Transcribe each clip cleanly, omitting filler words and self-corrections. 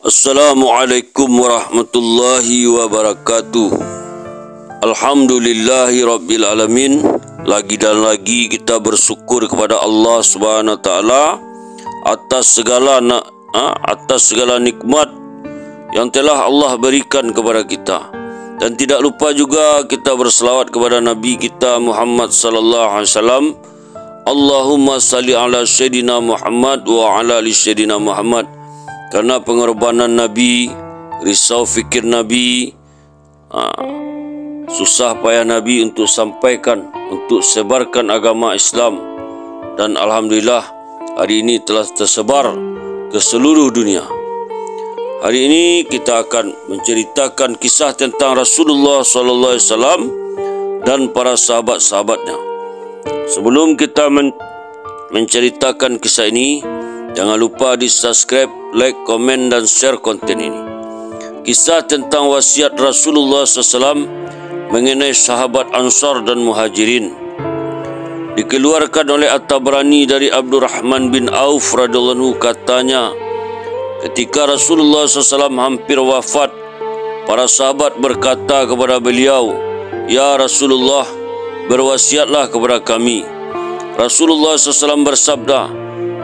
Assalamualaikum warahmatullahi wabarakatuh. Alhamdulillahi rabbil alamin. Lagi dan lagi kita bersyukur kepada Allah Subhanahu wa taala atas segala nikmat yang telah Allah berikan kepada kita. Dan tidak lupa juga kita berselawat kepada Nabi kita Muhammad sallallahu alaihi wasallam. Allahumma salli ala sayyidina Muhammad wa ala ali sayyidina Muhammad. Karena pengorbanan Nabi, risau fikir Nabi, susah payah Nabi untuk sampaikan, untuk sebarkan agama Islam. Dan Alhamdulillah hari ini telah tersebar ke seluruh dunia. Hari ini kita akan menceritakan kisah tentang Rasulullah SAW dan para sahabat-sahabatnya. Sebelum kita menceritakan kisah ini, jangan lupa di subscribe, like, komen dan share konten ini. Kisah tentang wasiat Rasulullah SAW mengenai sahabat Ansar dan Muhajirin dikeluarkan oleh At-Tabrani dari Abdurrahman bin Auf radhiyallahu anhu. Katanya, ketika Rasulullah SAW hampir wafat, para sahabat berkata kepada beliau, "Ya Rasulullah, berwasiatlah kepada kami." Rasulullah SAW bersabda,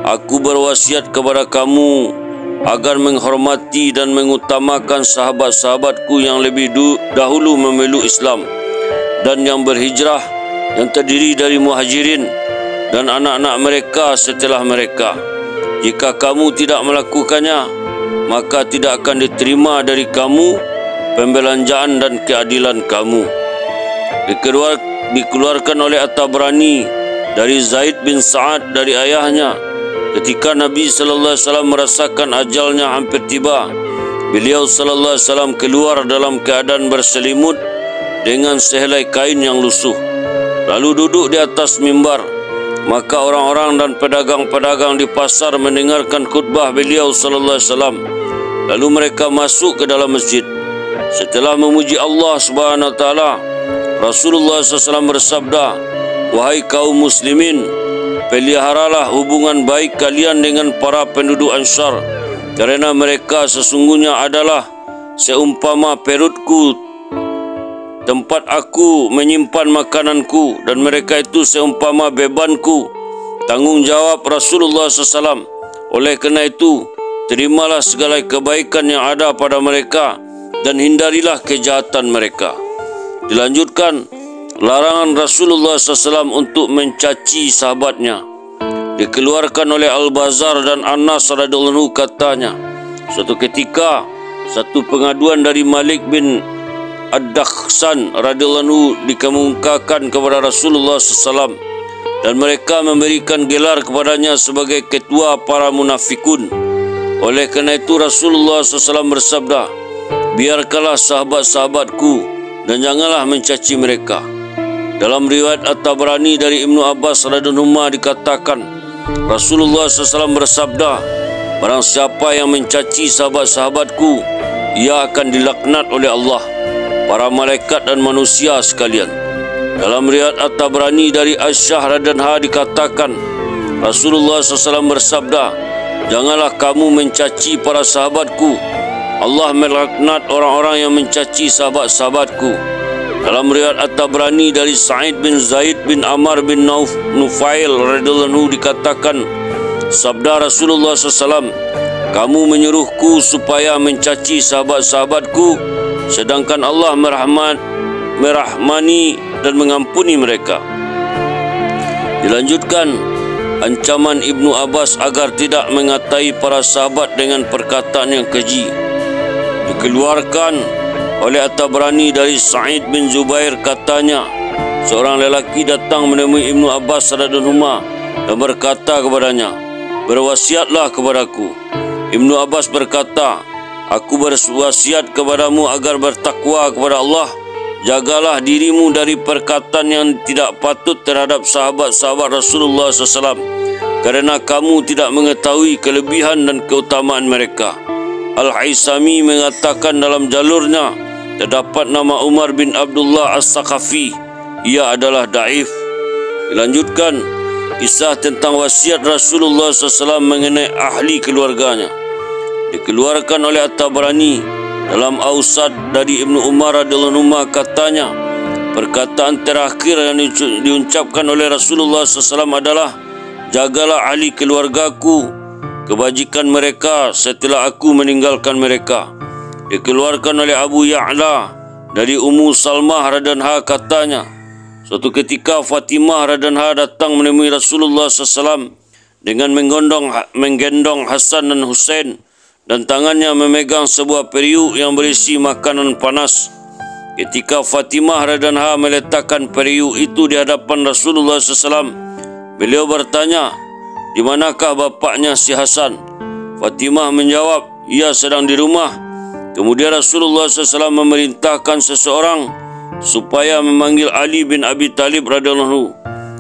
"Aku berwasiat kepada kamu agar menghormati dan mengutamakan sahabat-sahabatku yang lebih dahulu memeluk Islam dan yang berhijrah, yang terdiri dari muhajirin dan anak-anak mereka setelah mereka. Jika kamu tidak melakukannya, maka tidak akan diterima dari kamu pembelanjaan dan keadilan kamu." Dikeluarkan oleh At-Tabrani dari Zaid bin Sa'ad dari ayahnya, ketika Nabi sallallahu alaihi wasallam merasakan ajalnya hampir tiba, beliau sallallahu alaihi wasallam keluar dalam keadaan berselimut dengan sehelai kain yang lusuh, lalu duduk di atas mimbar. Maka orang-orang dan pedagang-pedagang di pasar mendengarkan khutbah beliau sallallahu alaihi wasallam. Lalu mereka masuk ke dalam masjid. Setelah memuji Allah Subhanahu wa taala, Rasulullah SAW bersabda, "Wahai kaum muslimin, peliharalah hubungan baik kalian dengan para penduduk Ansar, kerana mereka sesungguhnya adalah seumpama perutku, tempat aku menyimpan makananku, dan mereka itu seumpama bebanku, tanggungjawab Rasulullah SAW. Oleh kerana itu, terimalah segala kebaikan yang ada pada mereka dan hindarilah kejahatan mereka." Dilanjutkan, larangan Rasulullah SAW untuk mencaci sahabatnya dikeluarkan oleh Al-Bazar dan Anas radhiyallahu anhu. Katanya, suatu ketika satu pengaduan dari Malik bin Ad-Dakhsan radhiyallahu anhu dikemukakan kepada Rasulullah SAW, dan mereka memberikan gelar kepadanya sebagai ketua para munafikun. Oleh kerana itu Rasulullah SAW bersabda, "Biarkanlah sahabat-sahabatku dan janganlah mencaci mereka." Dalam riwayat At-Tabrani dari Ibnu Abbas radhiyallahu anhu dikatakan, Rasulullah SAW bersabda, "Barang siapa yang mencaci sahabat-sahabatku, ia akan dilaknat oleh Allah, para malaikat dan manusia sekalian." Dalam riwayat At-Tabrani dari Aisyah radhiyallahu anha dikatakan, Rasulullah SAW bersabda, "Janganlah kamu mencaci para sahabatku. Allah melaknat orang-orang yang mencaci sahabat-sahabatku." Dalam riwayat At-Tabrani dari Sa'id bin Zaid bin Amr bin Nufail radhiyallahu anhu dikatakan, sabda Rasulullah SAW, "Kamu menyuruhku supaya mencaci sahabat-sahabatku, sedangkan Allah merahmani dan mengampuni mereka." Dilanjutkan, ancaman Ibnu Abbas agar tidak mengatai para sahabat dengan perkataan yang keji dikeluarkan oleh At-Tabrani dari Sa'id bin Zubair. Katanya, seorang lelaki datang menemui Ibnu Abbas radhiyallahu anhu dan berkata kepadanya, "Berwasiatlah kepadaku." Ibnu Abbas berkata, "Aku berwasiat kepadamu agar bertakwa kepada Allah. Jagalah dirimu dari perkataan yang tidak patut terhadap sahabat-sahabat Rasulullah SAW, kerana kamu tidak mengetahui kelebihan dan keutamaan mereka." Al-Haisami mengatakan dalam jalurnya terdapat nama Umar bin Abdullah As-Saqafi. Ia adalah daif. Dilanjutkan, kisah tentang wasiat Rasulullah SAW mengenai ahli keluarganya. Dikeluarkan oleh At-Tabrani dalam Ausad dari Ibnu Umar radhiyallahu anhu, katanya, perkataan terakhir yang diucapkan oleh Rasulullah SAW adalah, jagalah ahli keluargaku, kebajikan mereka setelah aku meninggalkan mereka. Dikeluarkan oleh Abu Ya'la dari Ummu Salmah radhiyallahu anha, katanya, suatu ketika Fatimah radhiyallahu anha datang menemui Rasulullah SAW dengan menggendong Hasan dan Husain, dan tangannya memegang sebuah periuk yang berisi makanan panas. Ketika Fatimah radhiyallahu anha meletakkan periuk itu di hadapan Rasulullah SAW, beliau bertanya, di manakah bapaknya si Hasan? Fatimah menjawab, ia sedang di rumah. Kemudian Rasulullah SAW memerintahkan seseorang supaya memanggil Ali bin Abi Talib radhiyallahu anhu.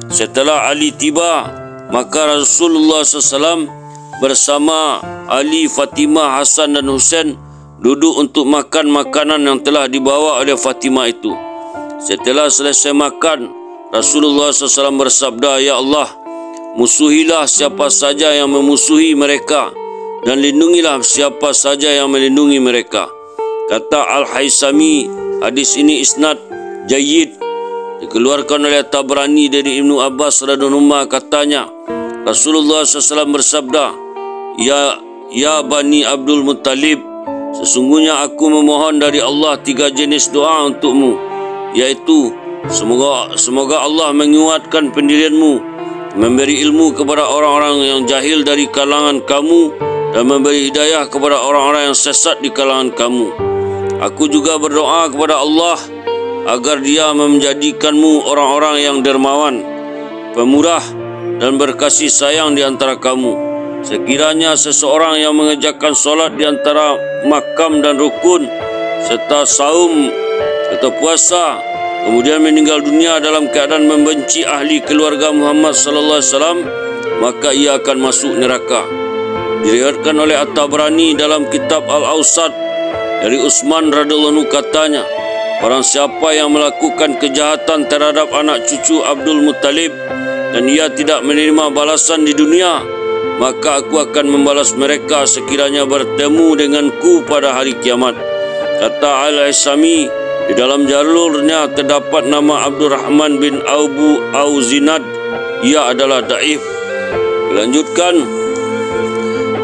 Setelah Ali tiba, maka Rasulullah SAW bersama Ali, Fatimah, Hasan dan Husain duduk untuk makan makanan yang telah dibawa oleh Fatimah itu. Setelah selesai makan, Rasulullah SAW bersabda, ya Allah, musuhilah siapa saja yang memusuhi mereka, dan lindungilah siapa saja yang melindungi mereka. Kata Al-Haisami, hadis ini isnad jayyid. Dikeluarkan oleh Tabrani dari Ibnu Abbas radhiyallahu anhu, katanya, Rasulullah SAW bersabda, Ya Bani Abdul Muttalib, sesungguhnya aku memohon dari Allah 3 jenis doa untukmu, yaitu semoga Allah menguatkan pendirianmu, memberi ilmu kepada orang-orang yang jahil dari kalangan kamu, dan memberi hidayah kepada orang-orang yang sesat di kalangan kamu. Aku juga berdoa kepada Allah agar Dia menjadikanmu orang-orang yang dermawan, pemurah, dan berkasih sayang di antara kamu. Sekiranya seseorang yang mengerjakan solat di antara makam dan rukun, serta saum atau puasa, kemudian meninggal dunia dalam keadaan membenci ahli keluarga Muhammad sallallahu alaihi wasallam, maka ia akan masuk neraka. Diriwayatkan oleh At-Tabrani dalam kitab Al-Ausad dari Utsman radhiyallahu anhu, katanya, barang siapa yang melakukan kejahatan terhadap anak cucu Abdul Muttalib dan ia tidak menerima balasan di dunia, maka aku akan membalas mereka sekiranya bertemu denganku pada hari kiamat. Kata Al-Haisami, di dalam jalurnya terdapat nama Abdurrahman bin Abu Auzinad, ia adalah daif. Dilanjutkan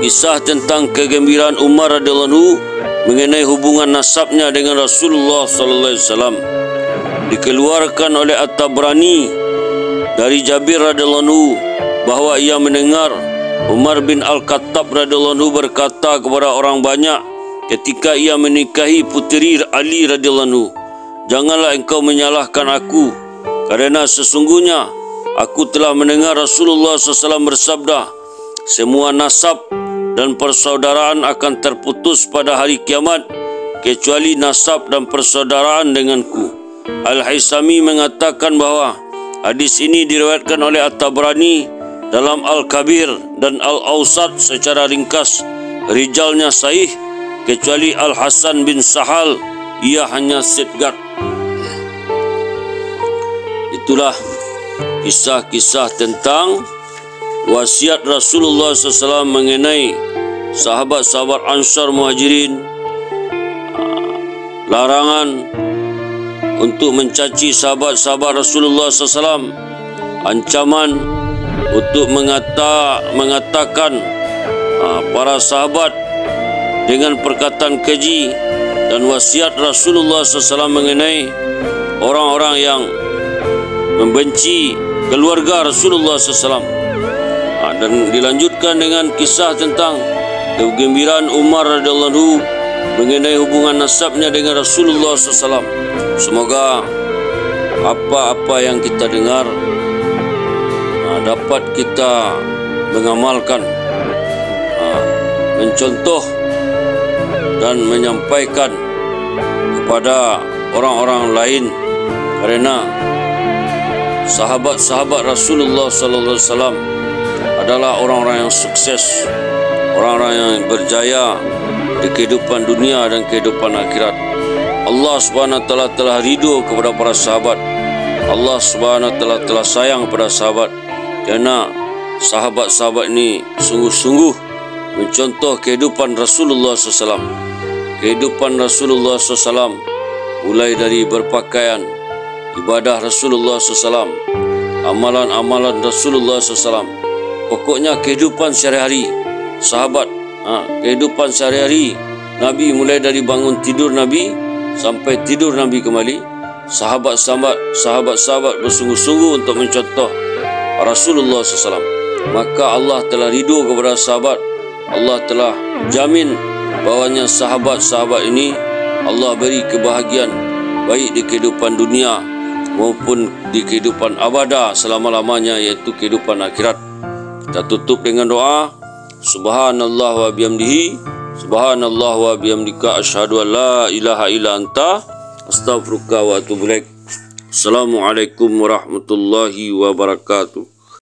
kisah tentang kegembiraan Umar radhiyallahu anhu mengenai hubungan nasabnya dengan Rasulullah sallallahu alaihi wasallam. Dikeluarkan oleh At-Tabrani dari Jabir radhiyallahu anhu bahwa ia mendengar Umar bin Al-Khattab radhiyallahu anhu berkata kepada orang banyak ketika ia menikahi puteri Ali radhiyallahu anhu, janganlah engkau menyalahkan aku, kerana sesungguhnya aku telah mendengar Rasulullah SAW bersabda, semua nasab dan persaudaraan akan terputus pada hari kiamat kecuali nasab dan persaudaraan denganku. Al-Haisami mengatakan bahawa hadis ini diriwayatkan oleh At-Tabrani dalam Al-Kabir dan Al-Awsat secara ringkas. Rijalnya sahih kecuali Al-Hasan bin Sahal, ia hanya sidgat. Itulah kisah-kisah tentang wasiat Rasulullah SAW mengenai sahabat-sahabat Ansar Muhajirin, larangan untuk mencaci sahabat-sahabat Rasulullah SAW, ancaman untuk mengatakan para sahabat dengan perkataan keji, dan wasiat Rasulullah SAW mengenai orang-orang yang membenci keluarga Rasulullah SAW. Dan dilanjutkan dengan kisah tentang kegembiraan Umar radhiyallahu anhu mengenai hubungan nasabnya dengan Rasulullah SAW. Semoga apa-apa yang kita dengar dapat kita mengamalkan, mencontoh dan menyampaikan kepada orang-orang lain, kerana sahabat-sahabat Rasulullah sallallahu alaihi wasallam adalah orang-orang yang sukses, orang-orang yang berjaya di kehidupan dunia dan kehidupan akhirat. Allah Subhanahu wa taala telah ridho kepada para sahabat. Allah Subhanahu wa taala telah sayang kepada sahabat, kerana sahabat-sahabat ini sungguh-sungguh mencontoh kehidupan Rasulullah SAW. Kehidupan Rasulullah SAW mulai dari berpakaian, ibadah Rasulullah SAW, amalan-amalan Rasulullah SAW. Pokoknya kehidupan sehari-hari sahabat, kehidupan sehari-hari Nabi, mulai dari bangun tidur Nabi sampai tidur Nabi kembali. Sahabat-sahabat bersungguh-sungguh untuk mencontoh Rasulullah SAW. Maka Allah telah ridho kepada sahabat. Allah telah jamin bahawanya sahabat-sahabat ini Allah beri kebahagiaan baik di kehidupan dunia maupun di kehidupan abada selama-lamanya, iaitu kehidupan akhirat. Kita tutup dengan doa. Subhanallah wa bihamdihi, subhanallah wa bihamdika, asyhadu an la ilaha illa anta, astaghfiruka wa atubu ilaik. Assalamualaikum warahmatullahi wabarakatuh.